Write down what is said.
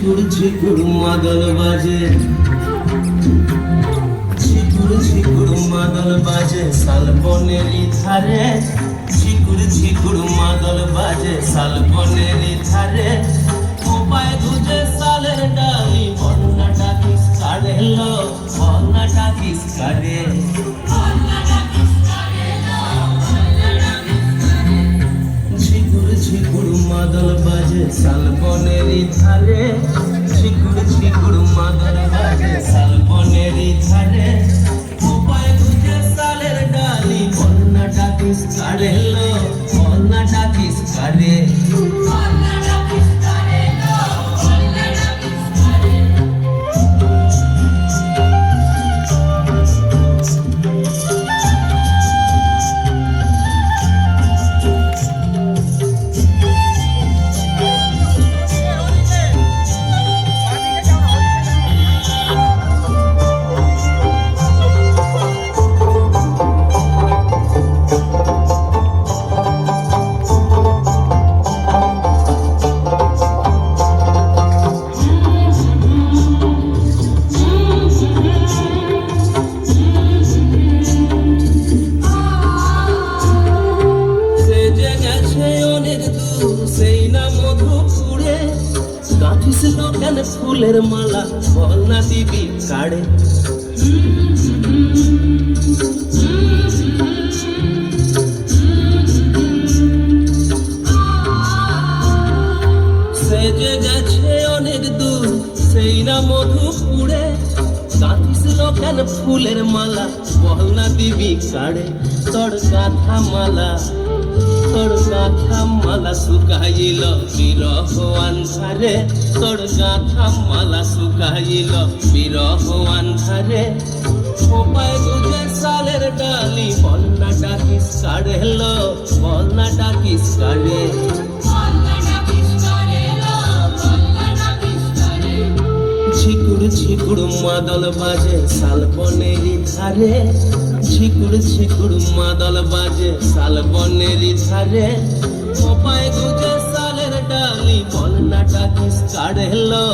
ঝিকুর ঝিকুর মাদল বাজে, ঝিকুর ঝিকুর মাদল বাজে শালবনেরই ধারে, ঝিকুর ঝিকুর মাদল বাজে শালবনেরই ধারে। কোপায় গুজে শালের ডালি বন্যাটা কিস কারে লো, বন্যাটা কিস কারে। ঝিকুর ঝিকুর মাদল বাজে শালবনেরই ধারে, ঝিকুর ঝিকুর মাদল বাজে শালবনেরই ধারে। কোপায় গুজে শালের ডালি বন্যাটা কিস কারে লো, বন্যাটা কিস কারে। কেন ফুলের মালা বল না দিবি কাড়ে। সেজে গেছে অনেক দূর সেই না মধুপুরে, গাঁথিস কেন ফুলের মালা বল না দিবি কাড়ে। তোর গাঁথা মালা, তোর গাঁথা মালা শুকাইল বিরহ আন্ধারে, তোর গাঁথা মালা শুকাইল বিরহ আন্ধারে। কোপায় গুজে শালের ডালি বন্যাটা কিস কারে লো, বন্যাটা কিস কারে। ঝিকুর ঝিকুর মাদল বাজে শালবনেরই ধারে, ঝিকুর ঝিকুর মাদল বাজে শালবনেরই ধারে। কোপায় গুজে শালের ডালি বন্যাটা কিস কারে লো,